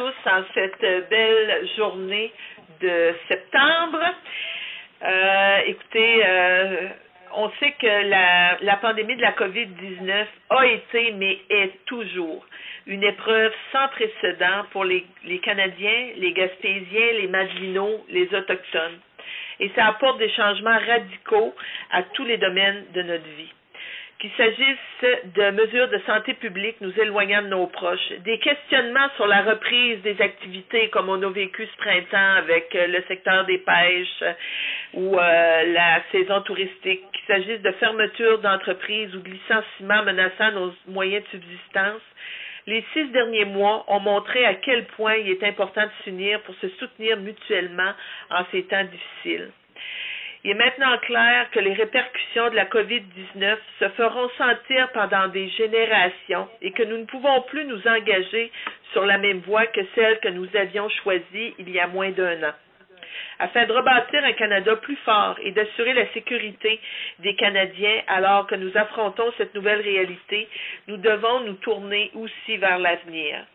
tous en cette belle journée de septembre. Écoutez, on sait que la pandémie de la COVID-19 a été, mais est toujours, une épreuve sans précédent pour les Canadiens, les Gaspésiens, les Madelinots, les Autochtones. Et ça apporte des changements radicaux à tous les domaines de notre vie. Qu'il s'agisse de mesures de santé publique nous éloignant de nos proches, des questionnements sur la reprise des activités comme on a vécu ce printemps avec le secteur des pêches ou la saison touristique, qu'il s'agisse de fermeture d'entreprises ou de licenciements menaçant nos moyens de subsistance. Les 6 derniers mois ont montré à quel point il est important de s'unir pour se soutenir mutuellement en ces temps difficiles. Il est maintenant clair que les répercussions de la COVID-19 se feront sentir pendant des générations et que nous ne pouvons plus nous engager sur la même voie que celle que nous avions choisie il y a moins d'1 an. Afin de rebâtir un Canada plus fort et d'assurer la sécurité des Canadiens alors que nous affrontons cette nouvelle réalité, nous devons nous tourner aussi vers l'avenir.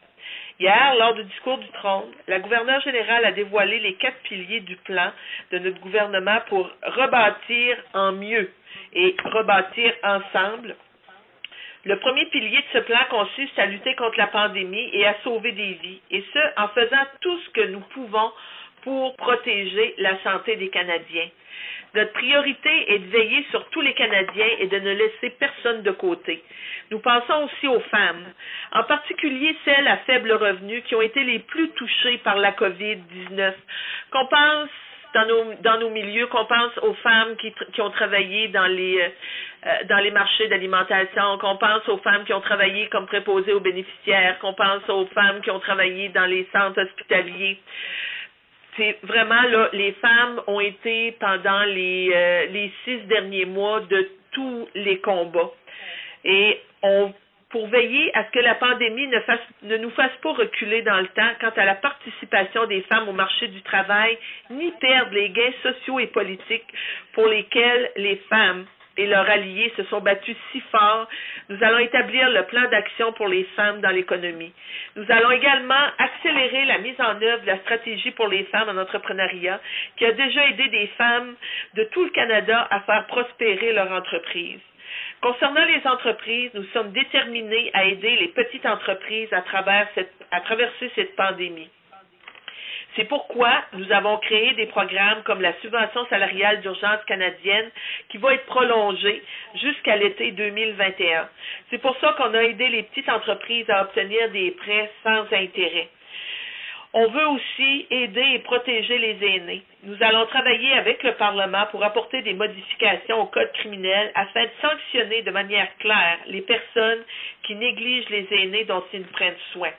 Hier, lors du discours du trône, la gouverneure générale a dévoilé les 4 piliers du plan de notre gouvernement pour rebâtir en mieux et rebâtir ensemble. Le premier pilier de ce plan consiste à lutter contre la pandémie et à sauver des vies, et ce, en faisant tout ce que nous pouvons pour protéger la santé des Canadiens. Notre priorité est de veiller sur tous les Canadiens et de ne laisser personne de côté. Nous pensons aussi aux femmes, en particulier celles à faible revenu qui ont été les plus touchées par la COVID-19. Qu'on pense dans nos milieux, qu'on pense aux femmes qui ont travaillé dans les marchés d'alimentation, qu'on pense aux femmes qui ont travaillé comme préposées aux bénéficiaires, qu'on pense aux femmes qui ont travaillé dans les centres hospitaliers. C'est vraiment là, les femmes ont été pendant les 6 derniers mois de tous les combats. Et pour veiller à ce que la pandémie ne nous fasse pas reculer dans le temps quant à la participation des femmes au marché du travail, ni perdre les gains sociaux et politiques pour lesquels les femmes et leurs alliés se sont battus si fort, nous allons établir le plan d'action pour les femmes dans l'économie. Nous allons également accélérer la mise en œuvre de la stratégie pour les femmes en entrepreneuriat qui a déjà aidé des femmes de tout le Canada à faire prospérer leur entreprise. Concernant les entreprises, nous sommes déterminés à aider les petites entreprises à traverser cette pandémie. C'est pourquoi nous avons créé des programmes comme la subvention salariale d'urgence canadienne qui va être prolongée jusqu'à l'été 2021. C'est pour ça qu'on a aidé les petites entreprises à obtenir des prêts sans intérêt. On veut aussi aider et protéger les aînés. Nous allons travailler avec le Parlement pour apporter des modifications au Code criminel afin de sanctionner de manière claire les personnes qui négligent les aînés dont ils prennent soin.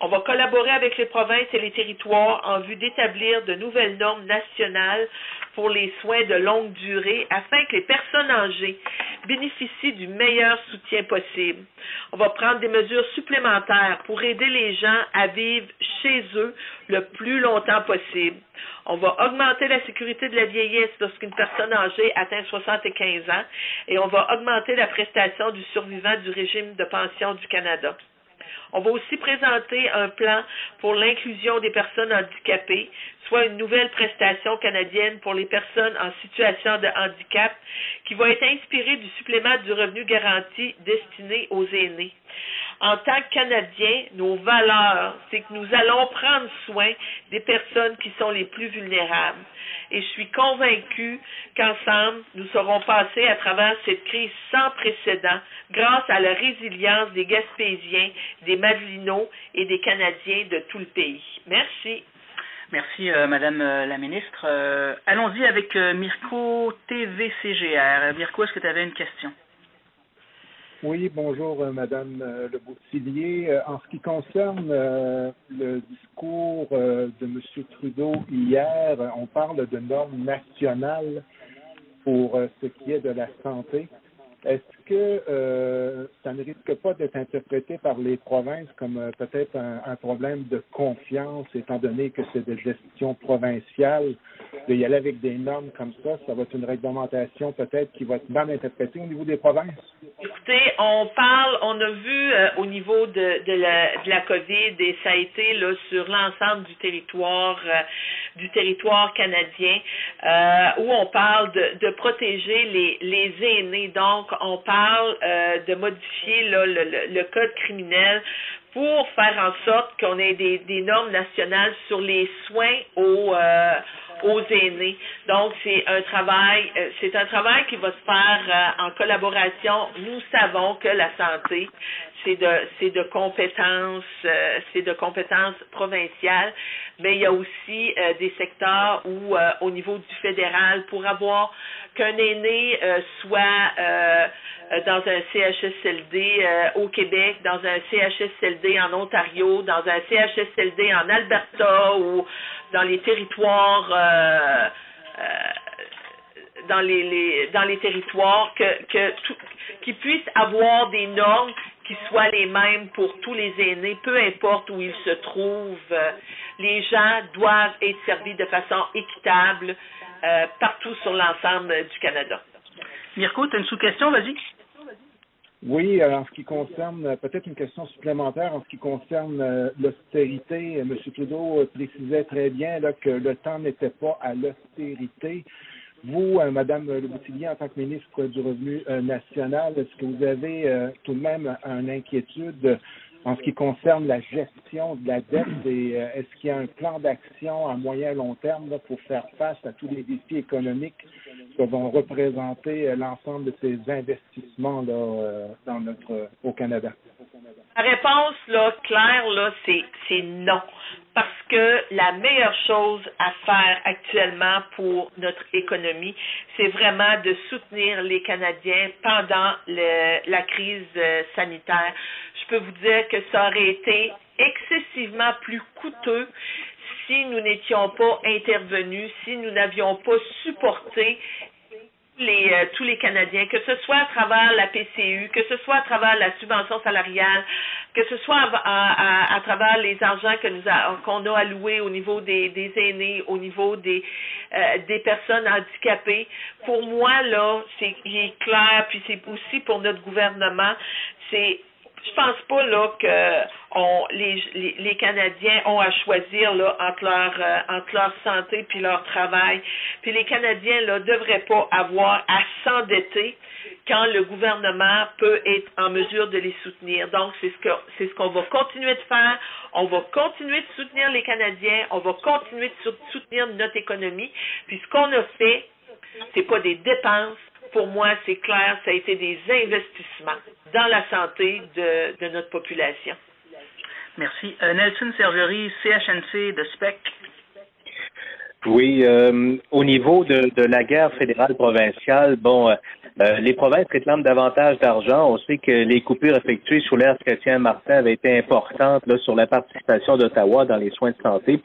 On va collaborer avec les provinces et les territoires en vue d'établir de nouvelles normes nationales pour les soins de longue durée afin que les personnes âgées bénéficient du meilleur soutien possible. On va prendre des mesures supplémentaires pour aider les gens à vivre chez eux le plus longtemps possible. On va augmenter la sécurité de la vieillesse lorsqu'une personne âgée atteint 75 ans et on va augmenter la prestation du survivant du régime de pension du Canada. On va aussi présenter un plan pour l'inclusion des personnes handicapées, soit une nouvelle prestation canadienne pour les personnes en situation de handicap qui va être inspirée du supplément du revenu garanti destiné aux aînés. En tant que Canadiens, nos valeurs, c'est que nous allons prendre soin des personnes qui sont les plus vulnérables. Et je suis convaincue qu'ensemble, nous saurons passer à travers cette crise sans précédent grâce à la résilience des Gaspésiens, des Madelinots et des Canadiens de tout le pays. Merci. Merci, Madame la ministre. Allons-y avec Mirko TVCGR. Mirko, est-ce que tu avais une question? Oui, bonjour, Madame Le Boutillier. En ce qui concerne le discours de M. Trudeau hier, on parle de normes nationales pour ce qui est de la santé. est-ce que ça ne risque pas d'être interprété par les provinces comme peut-être un problème de confiance, étant donné que c'est de gestion provinciale, de y aller avec des normes comme ça va être une réglementation peut-être qui va être mal interprétée au niveau des provinces? Écoutez, on a vu au niveau de la COVID, et ça a été là sur l'ensemble du territoire canadien, où on parle de protéger les aînés. Donc, on parle de modifier là, le code criminel pour faire en sorte qu'on ait des normes nationales sur les soins aux aînés. Donc, c'est un travail qui va se faire en collaboration. Nous savons que la santé, c'est de compétences provinciales, mais il y a aussi des secteurs où, au niveau du fédéral, pour avoir qu'un aîné soit dans un CHSLD au Québec, dans un CHSLD en Ontario, dans un CHSLD en Alberta ou dans les territoires dans les territoires qu'ils puissent avoir des normes qui soient les mêmes pour tous les aînés, peu importe où ils se trouvent. Les gens doivent être servis de façon équitable partout sur l'ensemble du Canada. Mirko, tu as une sous-question, vas-y. Oui, en ce qui concerne, peut-être une question supplémentaire, en ce qui concerne l'austérité, M. Trudeau précisait très bien là, que le temps n'était pas à l'austérité. Vous, Mme Leboutillier, en tant que ministre du Revenu national, est-ce que vous avez tout de même une inquiétude en ce qui concerne la gestion de la dette et est-ce qu'il y a un plan d'action à moyen et long terme là, pour faire face à tous les défis économiques que vont représenter l'ensemble de ces investissements là, au Canada? La réponse là, claire, là, c'est non. Parce que la meilleure chose à faire actuellement pour notre économie, c'est vraiment de soutenir les Canadiens pendant la crise sanitaire. Je peux vous dire que ça aurait été excessivement plus coûteux si nous n'étions pas intervenus, si nous n'avions pas supporté tous les Canadiens, que ce soit à travers la PCU, que ce soit à travers la subvention salariale, que ce soit à travers les argents qu'on a alloués au niveau des aînés, au niveau des personnes handicapées. Pour moi, là, il est clair, puis c'est aussi pour notre gouvernement, je pense pas là que les Canadiens ont à choisir là entre leur santé puis leur travail. Puis les Canadiens là devraient pas avoir à s'endetter quand le gouvernement peut être en mesure de les soutenir. Donc c'est ce qu'on va continuer de faire. On va continuer de soutenir les Canadiens. On va continuer de soutenir notre économie. Puis ce qu'on a fait, c'est pas des dépenses. Pour moi, c'est clair, ça a été des investissements dans la santé de notre population. Merci. Nelson Sergerie, CHNC de SPEC. Oui, au niveau de la guerre fédérale provinciale, les provinces réclament davantage d'argent. On sait que les coupures effectuées sous l'ère Chrétien-Martin avaient été importantes là, sur la participation d'Ottawa dans les soins de santé.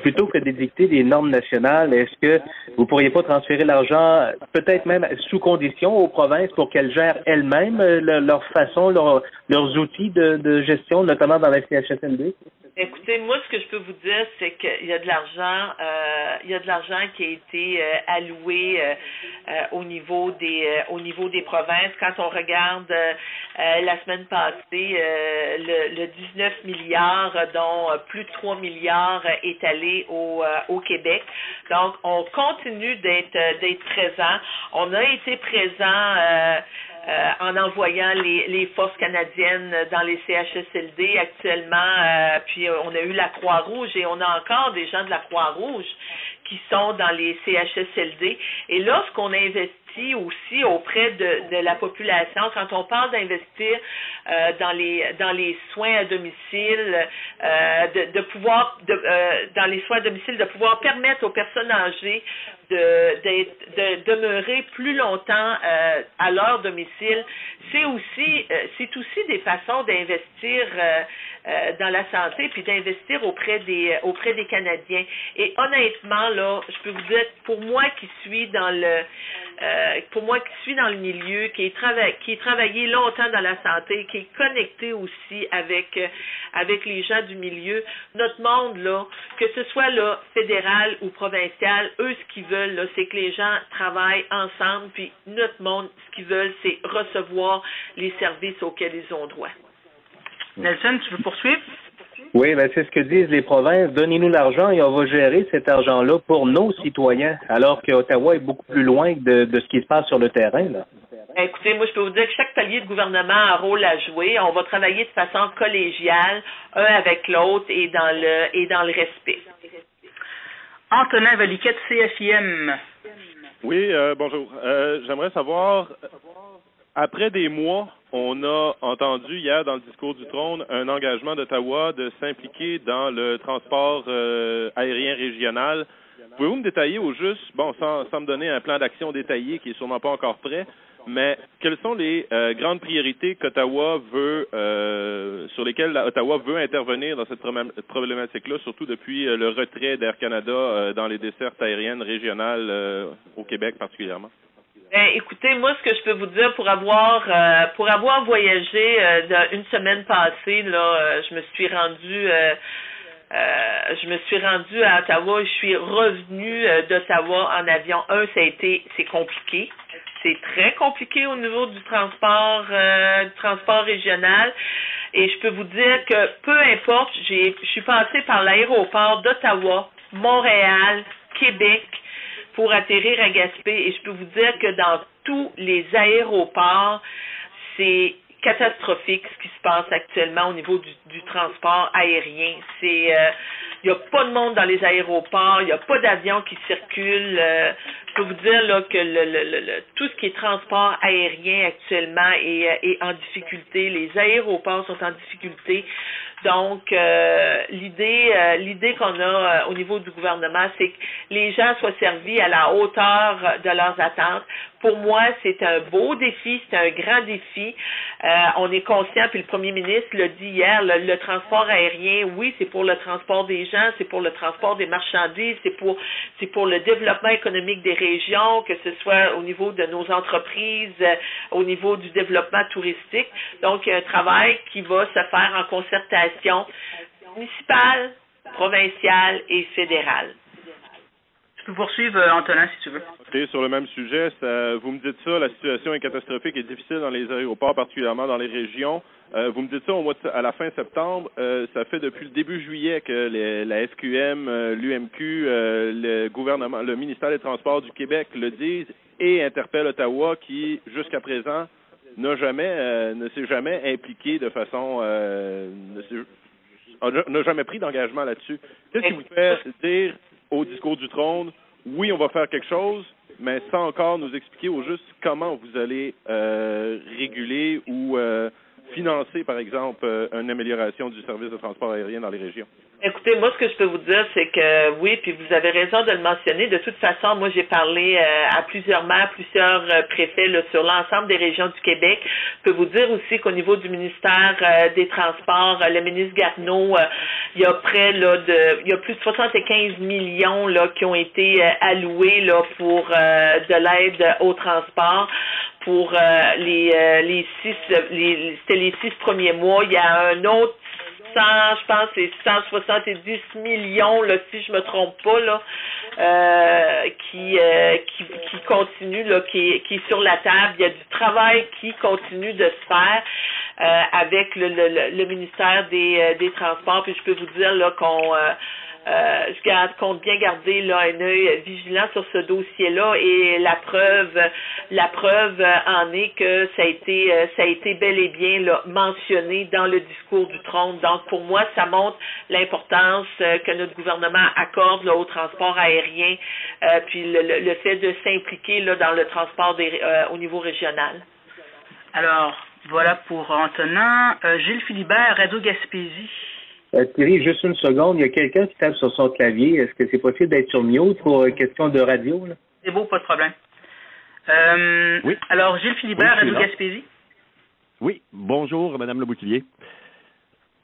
Plutôt que d'édicter des normes nationales, est-ce que vous pourriez pas transférer l'argent, peut-être même sous condition, aux provinces pour qu'elles gèrent elles-mêmes leur façon, leurs outils de gestion, notamment dans la CHSLD? Écoutez, moi, ce que je peux vous dire, c'est qu'il y a de l'argent, qui a été alloué au niveau des provinces. Quand on regarde la semaine passée, le 19 milliards, dont plus de 3 milliards est allé au Québec. Donc, on continue d'être présent. On a été présent en envoyant les forces canadiennes dans les CHSLD actuellement, puis on a eu la Croix-Rouge et on a encore des gens de la Croix-Rouge qui sont dans les CHSLD. Et lorsqu'on investit aussi auprès de la population, quand on parle d'investir dans les soins à domicile, dans les soins à domicile, de pouvoir permettre aux personnes âgées de demeurer plus longtemps à leur domicile, c'est aussi des façons d'investir dans la santé, puis d'investir auprès des Canadiens. Et honnêtement, là, je peux vous dire, pour moi qui suis dans le milieu, qui est travaillé longtemps dans la santé, qui est connecté aussi avec les gens du milieu, notre monde, là, que ce soit là, fédéral ou provincial, eux, ce qu'ils veulent, là, c'est que les gens travaillent ensemble, puis notre monde, ce qu'ils veulent, c'est recevoir les services auxquels ils ont droit. Nelson, tu veux poursuivre? Oui, ben c'est ce que disent les provinces. Donnez-nous l'argent et on va gérer cet argent-là pour nos citoyens, alors qu'Ottawa est beaucoup plus loin de ce qui se passe sur le terrain, là. Écoutez, moi, je peux vous dire que chaque palier de gouvernement a un rôle à jouer. On va travailler de façon collégiale, un avec l'autre et dans le respect. Antonin Valiquette, CFIM. Oui, bonjour. J'aimerais savoir, après des mois, on a entendu hier dans le discours du trône un engagement d'Ottawa de s'impliquer dans le transport aérien régional. Pouvez-vous me détailler au juste, bon, sans me donner un plan d'action détaillé qui est sûrement pas encore prêt, mais quelles sont les grandes priorités qu'Ottawa veut, sur lesquelles Ottawa veut intervenir dans cette problématique-là, surtout depuis le retrait d'Air Canada dans les dessertes aériennes régionales au Québec particulièrement? Écoutez, moi, ce que je peux vous dire, pour avoir voyagé une semaine passée, là, je me suis rendue à Ottawa. Je suis revenue d'Ottawa en avion. C'est compliqué. C'est très compliqué au niveau du transport régional. Et je peux vous dire que peu importe, je suis passée par l'aéroport d'Ottawa, Montréal, Québec, pour atterrir à Gaspé. Et je peux vous dire que dans tous les aéroports, c'est catastrophique ce qui se passe actuellement au niveau du transport aérien. Il n'y a pas de monde dans les aéroports, il n'y a pas d'avions qui circulent. Je peux vous dire là que tout ce qui est transport aérien actuellement est en difficulté. Les aéroports sont en difficulté. Donc, l'idée qu'on a au niveau du gouvernement, c'est que les gens soient servis à la hauteur de leurs attentes. Pour moi, c'est un beau défi, c'est un grand défi. On est conscient, puis le premier ministre l'a dit hier, le transport aérien, oui, c'est pour le transport des gens, c'est pour le transport des marchandises, c'est pour le développement économique des régions, que ce soit au niveau de nos entreprises, au niveau du développement touristique. Donc, il y a un travail qui va se faire en concertation municipale, provinciale et fédérale. Tu peux poursuivre, Antonin, si tu veux. Okay, sur le même sujet, vous me dites ça, la situation est catastrophique et difficile dans les aéroports, particulièrement dans les régions. Vous me dites ça à la fin septembre. Ça fait depuis le début juillet que la SQM, l'UMQ, le gouvernement, le ministère des Transports du Québec le disent et interpelle Ottawa qui, jusqu'à présent, ne s'est jamais impliqué de façon... n'a jamais pris d'engagement là-dessus. Qu'est-ce qui vous fait dire au discours du trône, oui, on va faire quelque chose, mais sans encore nous expliquer au juste comment vous allez réguler ou financer, par exemple, une amélioration du service de transport aérien dans les régions? Écoutez, moi, ce que je peux vous dire, c'est que oui, puis vous avez raison de le mentionner. De toute façon, moi, j'ai parlé à plusieurs maires, plusieurs préfets là, sur l'ensemble des régions du Québec. Je peux vous dire aussi qu'au niveau du ministère des Transports, le ministre Garneau, il y a il y a plus de 75 millions là qui ont été alloués là pour de l'aide au transport. Pour les 6 premiers mois, il y a un autre je pense que c'est 170 millions, là, si je me trompe pas, là, qui continue, là, qui est sur la table. Il y a du travail qui continue de se faire avec le ministère des Transports. Puis je peux vous dire là qu'on je compte bien garder là un œil vigilant sur ce dossier-là et la preuve en est que ça a été bel et bien là, mentionné dans le discours du trône. Donc pour moi, ça montre l'importance que notre gouvernement accorde là, au transport aérien, puis le fait de s'impliquer là dans le transport au niveau régional. Alors voilà pour Antonin. Gilles Philibert, Radio Gaspésie. Thierry, juste une seconde, il y a quelqu'un qui tape sur son clavier. Est-ce que c'est possible d'être sur mute pour question de radio, là? C'est beau, pas de problème. Oui. Alors, Gilles Philibert, oui, Radio Gaspésie. Oui, bonjour, Madame Le Boutillier.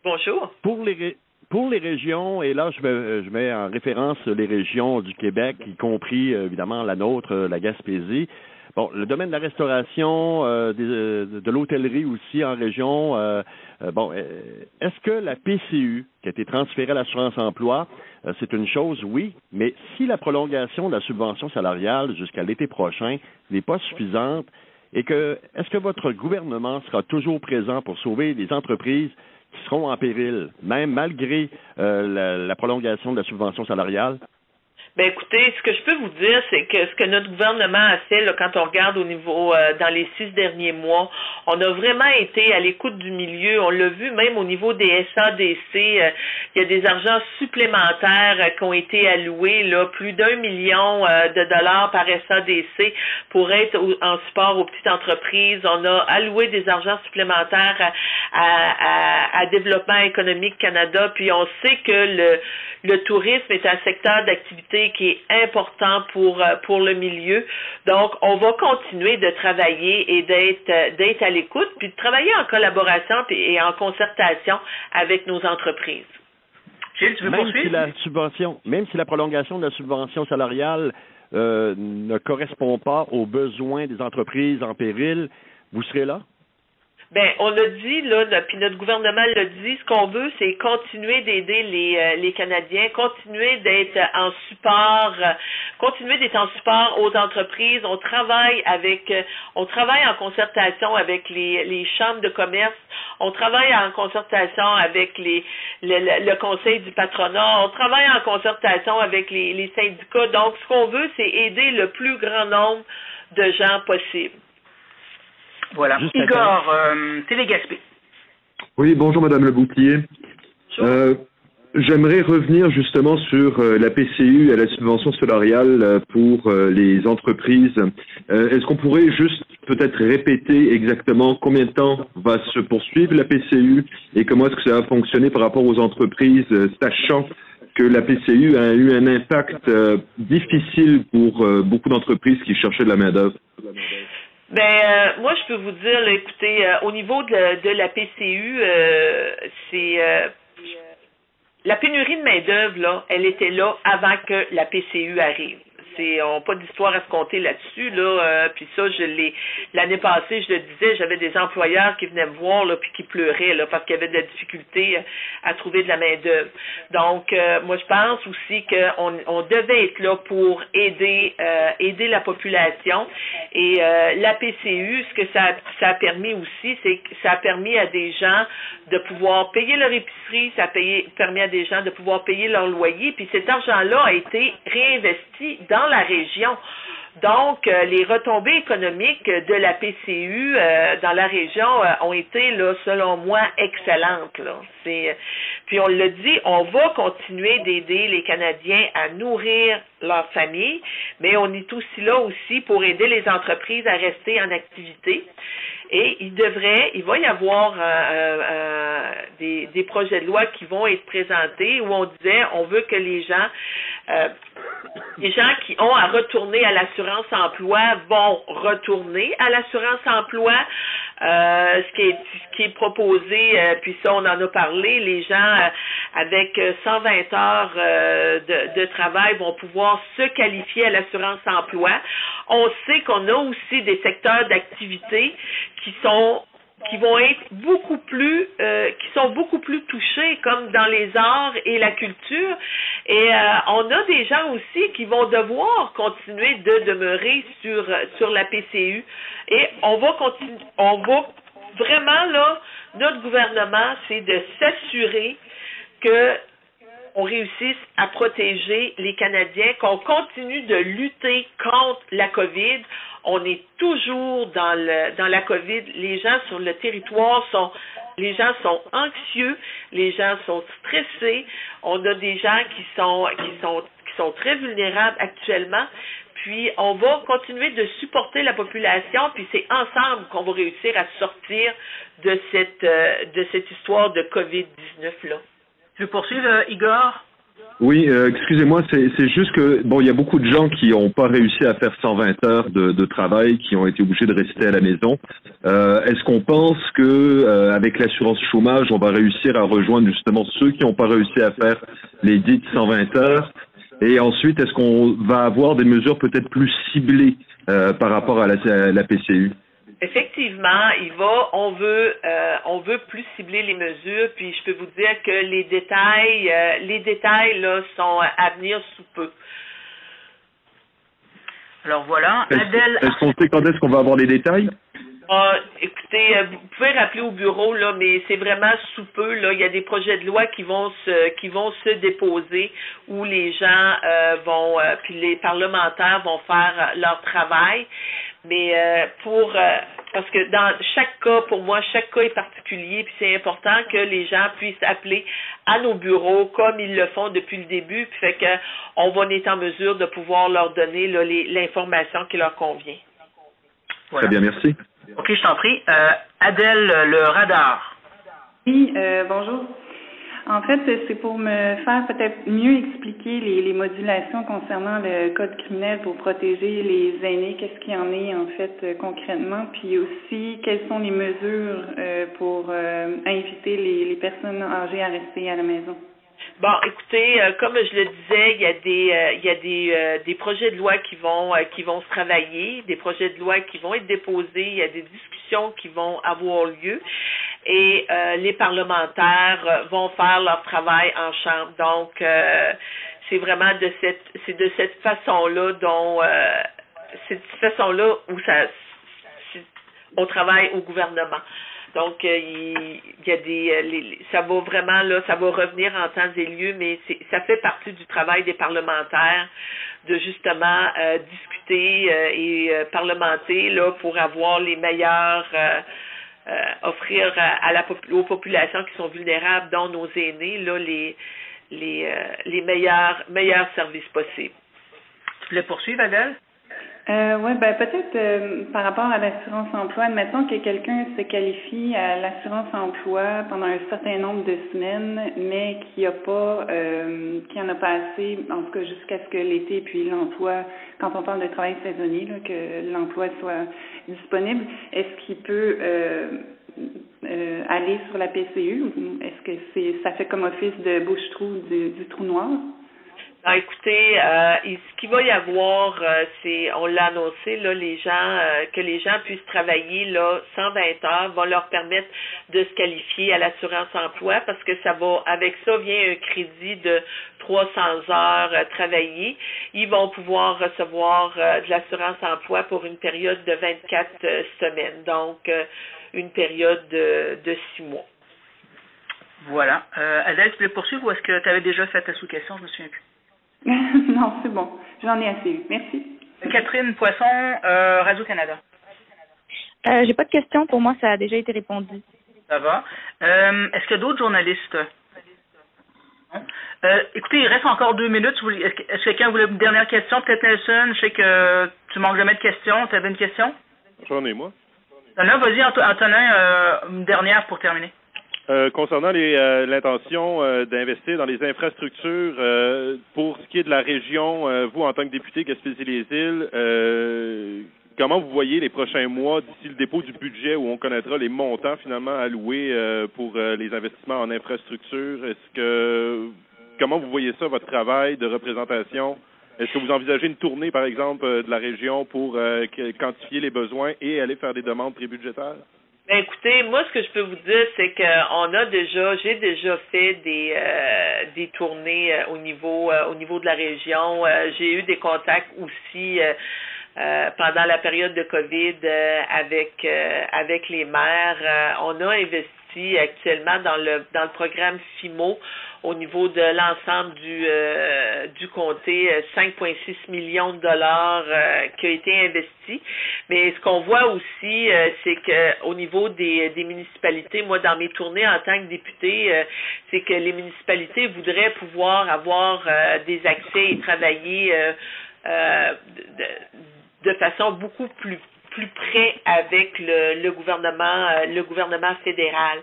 Bonjour. Pour les régions, et là je mets en référence les régions du Québec, y compris évidemment la nôtre, la Gaspésie. Bon, le domaine de la restauration, de l'hôtellerie aussi en région. Est-ce que la PCU qui a été transférée à l'assurance-emploi, c'est une chose, oui, mais si la prolongation de la subvention salariale jusqu'à l'été prochain n'est pas suffisante, est-ce que votre gouvernement sera toujours présent pour sauver les entreprises qui seront en péril, même malgré la prolongation de la subvention salariale? Ben écoutez, ce que je peux vous dire, c'est que ce que notre gouvernement a fait, là, quand on regarde au niveau dans les 6 derniers mois, on a vraiment été à l'écoute du milieu. On l'a vu même au niveau des SADC, il y a des argents supplémentaires qui ont été alloués, là, plus d'1 million de dollars par SADC pour être en support aux petites entreprises. On a alloué des argents supplémentaires à Développement économique Canada, puis on sait que le tourisme est un secteur d'activité qui est important pour le milieu. Donc, on va continuer de travailler et d'être à l'écoute, puis de travailler en collaboration et en concertation avec nos entreprises. Gilles, tu veux poursuivre? Même si la prolongation de la subvention salariale ne correspond pas aux besoins des entreprises en péril, vous serez là? Ben, on l'a dit, là, puis notre gouvernement l'a dit, ce qu'on veut, c'est continuer d'aider les Canadiens, continuer d'être en support aux entreprises. On travaille en concertation avec les chambres de commerce, on travaille en concertation avec le conseil du patronat, on travaille en concertation avec les syndicats. Donc, ce qu'on veut, c'est aider le plus grand nombre de gens possible. Voilà. Igor, Télé-Gaspé. Oui, bonjour Madame Le Bouclier. J'aimerais revenir justement sur la PCU et la subvention salariale pour les entreprises. Est-ce qu'on pourrait juste peut-être répéter exactement combien de temps va se poursuivre la PCU et comment est-ce que ça va fonctionner par rapport aux entreprises, sachant que la PCU a eu un impact difficile pour beaucoup d'entreprises qui cherchaient de la main-d'œuvre? Ben, moi, je peux vous dire, là, écoutez, au niveau de la PCU, c'est la pénurie de main-d'œuvre, là, elle était là avant que la PCU arrive. On n'a pas d'histoire à se compter là-dessus, là. Puis ça, l'année passée, je le disais, j'avais des employeurs qui venaient me voir, là, puis qui pleuraient, là, parce qu'il y avait de la difficulté à trouver de la main-d'œuvre. Donc, moi, je pense aussi qu'on devait être là pour aider la population. Et la PCU, ce que ça a permis aussi, c'est que ça a permis à des gens de pouvoir payer leur épicerie, ça a permis à des gens de pouvoir payer leur loyer, puis cet argent-là a été réinvesti dans la région. Donc, les retombées économiques de la PCU dans la région ont été, là, selon moi, excellentes. Là. Puis on l'a dit, on va continuer d'aider les Canadiens à nourrir leur famille, mais on est aussi là aussi pour aider les entreprises à rester en activité. Et il va y avoir des projets de loi qui vont être présentés où on disait, on veut que les gens qui ont à retourner à l'assurance-emploi vont retourner à l'assurance-emploi. Ce qui est proposé, puis ça, on en a parlé, les gens avec 120 heures de travail vont pouvoir se qualifier à l'assurance-emploi. On sait qu'on a aussi des secteurs d'activité qui sont beaucoup plus touchés, comme dans les arts et la culture. Et on a des gens aussi qui vont devoir continuer de demeurer sur la PCU. Et on va vraiment, là, notre gouvernement, c'est de s'assurer que on réussisse à protéger les Canadiens, qu'on continue de lutter contre la COVID. On est toujours dans la COVID. Les gens sur le territoire sont anxieux, les gens sont stressés. On a des gens qui sont très vulnérables actuellement. Puis, on va continuer de supporter la population, puis c'est ensemble qu'on va réussir à sortir de cette histoire de COVID-19-là. Tu veux poursuivre, Igor? Oui, excusez-moi, c'est juste que bon, il y a beaucoup de gens qui n'ont pas réussi à faire 120 heures de travail, qui ont été obligés de rester à la maison. Est-ce qu'on pense que avec l'assurance chômage, on va réussir à rejoindre justement ceux qui n'ont pas réussi à faire les dites 120 heures? Et ensuite, est-ce qu'on va avoir des mesures peut-être plus ciblées par rapport à la PCU? Effectivement, on veut plus cibler les mesures, puis je peux vous dire que les détails là sont à venir sous peu. Alors voilà, Adèle. Est-ce qu'on sait quand est-ce qu'on va avoir les détails? Écoutez, vous pouvez rappeler au bureau là, mais c'est vraiment sous peu là. Il y a des projets de loi qui vont se déposer où les gens puis les parlementaires vont faire leur travail. Mais parce que dans chaque cas, pour moi, chaque cas est particulier, puis c'est important que les gens puissent appeler à nos bureaux comme ils le font depuis le début, puis fait que on va être en mesure de pouvoir leur donner là, l'information qui leur convient. Voilà. Très bien, merci. Ok, je t'en prie. Adèle, le radar. Oui, bonjour. En fait, c'est pour me faire peut-être mieux expliquer les modulations concernant le code criminel pour protéger les aînés. Qu'est-ce qu'il y en est, en fait, concrètement? Puis aussi, quelles sont les mesures pour inviter les personnes âgées à rester à la maison? Bon, écoutez, comme je le disais, il y a des projets de loi qui vont se travailler, des projets de loi qui vont être déposés, il y a des discussions qui vont avoir lieu et les parlementaires vont faire leur travail en chambre. Donc, c'est vraiment de cette façon-là où on travaille au gouvernement. Donc, il y a ça va vraiment là, ça va revenir en temps et lieu, mais ça fait partie du travail des parlementaires de justement discuter et parlementer là pour avoir les meilleurs, offrir aux populations qui sont vulnérables, dont nos aînés, là les meilleurs services possibles. Tu voulais poursuivre, Adèle? Oui, ben peut-être par rapport à l'assurance emploi, admettons que quelqu'un se qualifie à l'assurance emploi pendant un certain nombre de semaines, mais qui en a pas assez, en tout cas jusqu'à ce que l'été puis l'emploi, quand on parle de travail saisonnier, là, que l'emploi soit disponible, est-ce qu'il peut aller sur la PCU? Est-ce que ça fait comme office de bouche-trou du trou noir? Ah, écoutez, ce qu'il va y avoir, on l'a annoncé, là, que les gens puissent travailler là 120 heures va leur permettre de se qualifier à l'assurance emploi parce que avec ça vient un crédit de 300 heures travaillées. Ils vont pouvoir recevoir de l'assurance emploi pour une période de 24 semaines, donc une période de 6 mois. Voilà. Adèle, tu voulais poursuivre ou est-ce que tu avais déjà fait ta sous-question? Je me souviens plus. Non, c'est bon. J'en ai assez eu. Merci. Catherine Poisson, Radio-Canada. J'ai pas de questions. Pour moi, ça a déjà été répondu. Ça va. Est-ce qu'il y a d'autres journalistes? Non. Écoutez, il reste encore 2 minutes. Est-ce que quelqu'un voulait une dernière question? Peut-être Nelson, je sais que tu manques jamais de questions. Tu avais une question? J'en ai, moi. Vas-y, Antonin, une dernière pour terminer. Concernant l'intention d'investir dans les infrastructures, pour ce qui est de la région, vous, en tant que député Gaspésie-les-Îles, comment vous voyez les prochains mois d'ici le dépôt du budget où on connaîtra les montants finalement alloués pour les investissements en infrastructures? Comment vous voyez ça, votre travail de représentation? Est-ce que vous envisagez une tournée, par exemple, de la région pour quantifier les besoins et aller faire des demandes prébudgétaires? Ben écoutez, moi ce que je peux vous dire, c'est que j'ai déjà fait des tournées au niveau de la région. J'ai eu des contacts aussi pendant la période de COVID avec les maires. On a investi actuellement dans le programme FIMO au niveau de l'ensemble du comté, 5,6 millions de dollars qui a été investi. Mais ce qu'on voit aussi, c'est que au niveau des municipalités, moi dans mes tournées en tant que député, c'est que les municipalités voudraient pouvoir avoir des accès et travailler de façon beaucoup plus près avec le gouvernement fédéral.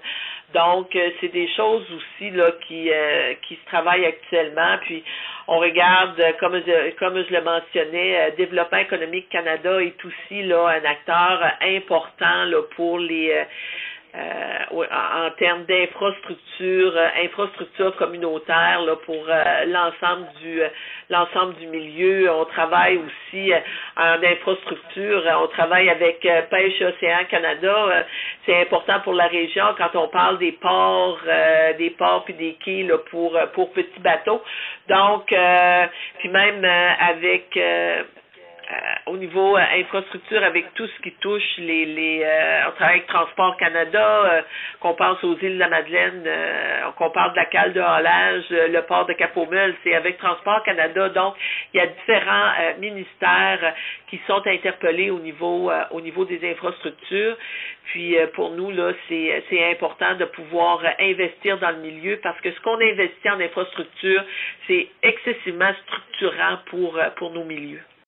Donc, c'est des choses aussi là qui se travaillent actuellement. Puis, on regarde, comme je le mentionnais, Développement économique Canada est aussi là un acteur important là pour les en termes d'infrastructures, infrastructures communautaires là, pour l'ensemble du milieu. On travaille aussi en infrastructure. On travaille avec Pêche et Océan Canada. C'est important pour la région quand on parle des ports puis des quais là, pour petits bateaux. Donc, puis même avec au niveau infrastructure, avec tout ce qui touche on travaille avec Transport Canada, qu'on pense aux îles de la Madeleine, qu'on parle de la cale de halage, le port de Cap-aux-Meules, c'est avec Transport Canada. Donc, il y a différents ministères qui sont interpellés au niveau des infrastructures. Puis, pour nous, là, c'est important de pouvoir investir dans le milieu parce que ce qu'on investit en infrastructure, c'est excessivement structurant pour nos milieux.